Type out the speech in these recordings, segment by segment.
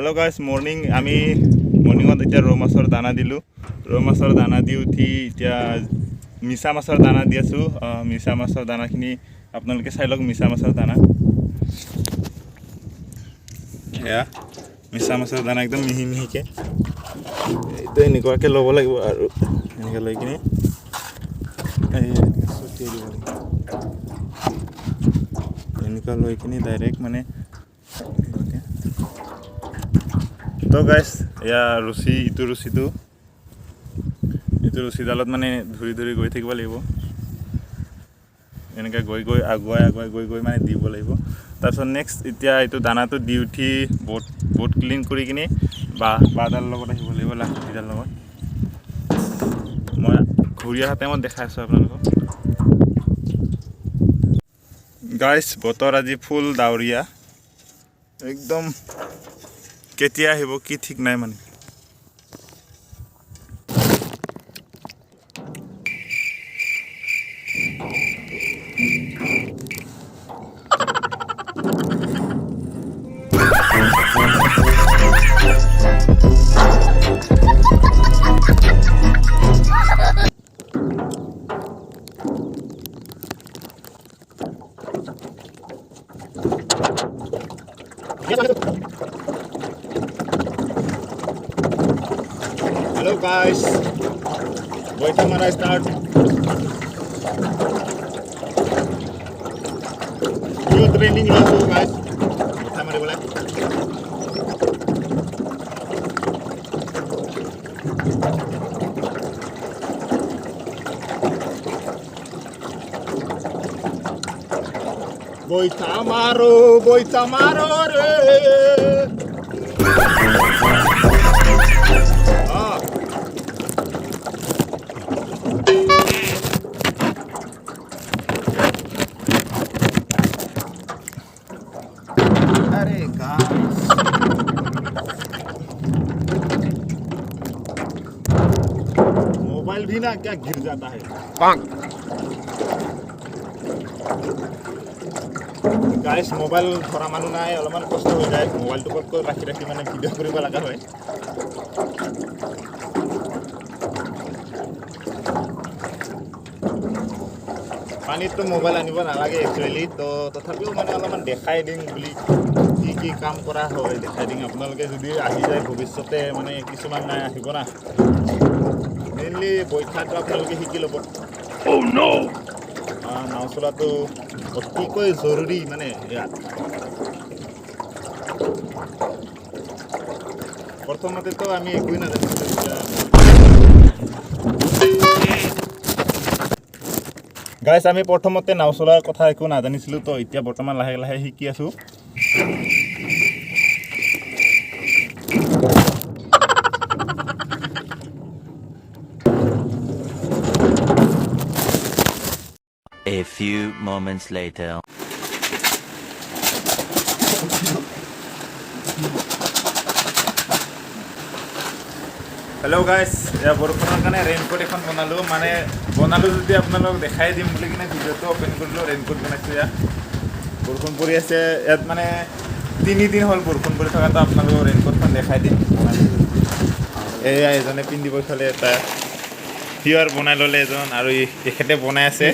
Hello guys, morning. আমি মৰ্নিংত এতিয়া ৰৌ মাছৰ দানা দিলো। ৰৌ মাছৰ দানা দি উঠি এতিয়া মিছা মাছৰ দানা দি আছো। মিছা মাছৰ দানাখিনি আপোনালোকে চাই লওক মিছা মাছৰ দানা। এয়া মিছা মাছৰ দানা একদম মিহি মিহিকে। এইটো এনেকুৱাকে ল'ব লাগিব আৰু এনেকৈ লৈ কিনে এনেকুৱা লৈ কিনে ডাইৰেক্ট মানে তো গাইস এয়া ৰুচি ইটো ৰুচিডালত মানে ধৰি ধৰি গৈ থাকিব লাগিব এনেকৈ গৈ গৈ আগুৱাই গৈ মানে দিব লাগিব তাৰপিছত নেক্সট এতিয়া এইটো দানাটো দি উঠি বোট ক্লিন কৰি কিনে বাদাৰ লগত আহিব লাগিব লাঠিডাৰ লগত মই ঘূৰি অহা টাইমত দেখাই আছোঁ আপোনালোকক গাইস বতৰ আজি ফুল ডাৱৰীয়া একদম কেতিয়া আহিব কি ঠিক নাই মানে Hello guys, wait till I start. You training also guys. Hamaरे बोला. Boita maro re. अरे गाइस मोबाइल भी ना क्या गिर जाता है गाइस मोबाइल थोड़ा मानु ना है अलमान कष्ट हो जाए मोबाइल तो को राखी माने वीडियो करिबा लगा হয় পানিত তো মোবাইল আনিব নালাগে একচুয়ালি তো তথাপিও মানে অলপমান দেখাই দিম বুলি কি কাম কৰা হয় দেখাই দিম আপোনালোকে যদি আহি যায় ভৱিষ্যতে মানে কিছুমান নাই আহিব না মেইনলি বৈঠাটো আপোনালোকে শিকি ল'ব ও নো নাও চলাটো অতিকৈ জৰুৰী মানে ইয়াত প্ৰথমতে তো আমি একোই নাজানিছিলোঁ গাইস আমি প্ৰথমতে নাও চলাৰ কথা একো নাজানিছিলোঁ তো এতিয়া বৰ্তমান লাহে লাহে শিকি আছো A few moments later. Hello guys, ya বৰষুণৰ কাৰণে ৰেইনকোট এখন বনালো যদি আপোনালোক দেখাই দিম বুলি কিনে ভিডিঅ'টো ওপেন কৰিলো ৰেইনকোট বনাইছো ইয়া বৰষুণ পৰি আছে ইয়াত মানে 3 দিন হ'ল বৰষুণ পৰি থকাটো আপোনালোক ৰেইনকোটখন দেখাই দিম এয়া এজনে পিন্ধিব খালে এটা হিয়াৰ বনাই ল'লে এজন আৰু এখেতে বনাই আছে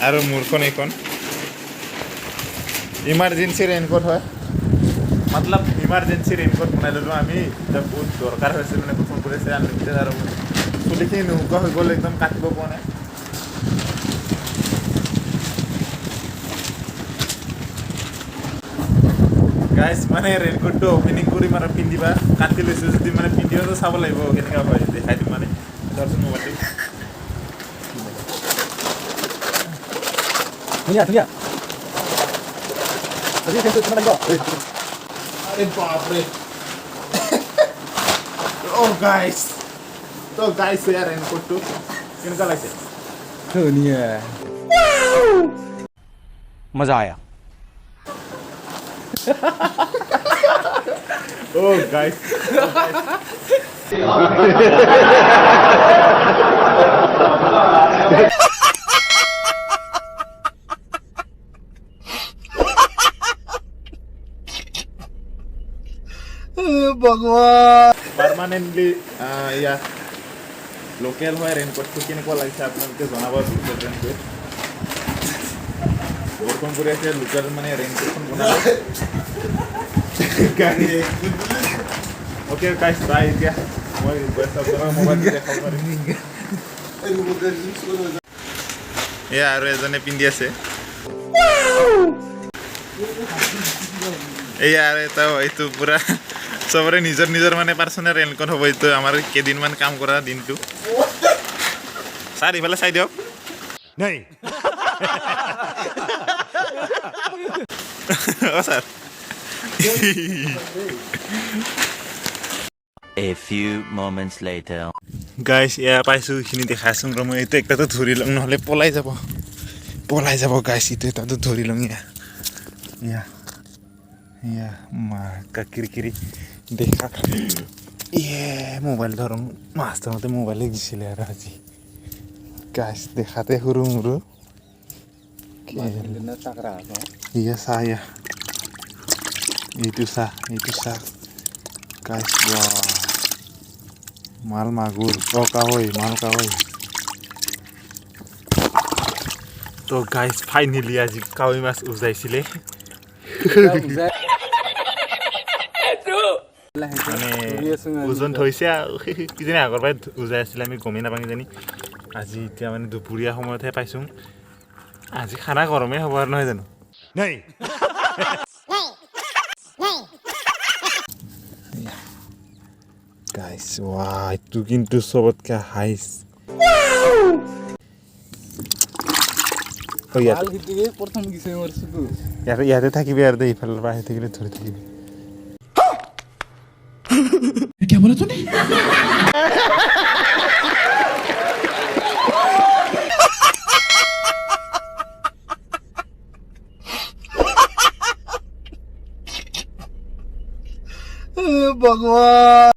আৰু মূৰখন এইখন ইমাৰ্জেঞ্চি ৰেইনকোট হয় मतलब इमार्जेंसी रेनकोट बनाई लो आमी जब बहुत दरकार হৈছে মানে বৰষুণ পৰিছে আনলিমিটেড আৰু চুলিখিনি নুকা হৈ গ'ল একদম কাটিব পৰা নাই গাইস মানে ৰেইনকোটটো ওপেনিং কৰি মানে পিন্ধিবা কাটি লৈছো যদি মানে পিন্ধিও চাব লাগিব কেনেকা হয় দেখাই দিম মানে দৰ্শন মোবাইল ধুনীয়া আজি কেনে তোমাৰ লাগিব अरे बाप रे oh guys यार रेनकोट तो किनका लागছে धुनिया मजा आया oh guys পাৰ্মানেণ্টলি ইয়া লোকেল হয় ৰেইনকোটটো কেনেকুৱা লাগিছে আপোনালোকে জনাব লোকেল ৰেইনকোট বৰষুণ পৰি আছে লোকেল মানে ৰেইনকোটখন বনালোঁ অ'কে গাইছ বাই এতিয়া মই মোবাইলটো দেখাব পাৰিম এয়া আৰু এজনে পিন্ধি আছে এয়া আৰু এটা এইটো পূৰা চবৰে নিজৰ নিজৰ মানে পাৰ্চনেল ৰেইনকোট হ'ব এইটো আমাৰ কেইদিনমান কাম কৰা দিনটো ছাৰ ইফালে চাই দিয়ক নাই অঁ sir A few moments later. গাইছ এয়া পাইছোঁ এইখিনি দেখাইছোঁ ৰ মই এইটো একটাতো ধৰি লওঁ নহ'লে পলাই যাব গাইছ এইটো এটাতো ধৰি লওঁ এয়া মা কিৰিকিৰি দেখা মোবাইল ধৰক মাছ ধৰোঁতে মোবাইলে দিছিলে আৰু আজি গাইছ দেখাতে সৰু মোৰো ইয়া চাহ এইটো চাহ গাইছ মাল মাগুৰ মাল কাৱৈ তো গাইছ ফাইনেলি আজি কাৱৈ মাছ উজাইছিলে মানে ওজন থৈছে কিজানি আগৰ পৰাই উজাই আছিলে আমি গমেই নাপাওঁ কিজানি আজি এতিয়া মানে দুপৰীয়া সময়তহে পাইছোঁ আজি খানা গৰমেই হ'ব আৰু নহয় জানো নাই গাইছ এইটো কিন্তু চবতকে হাইছ ইয়াতে থাকিবি আৰু দেই ইফালৰ পৰা আহি থাকিলে ধৰি থাকিবি क्या बोला तूने भगवान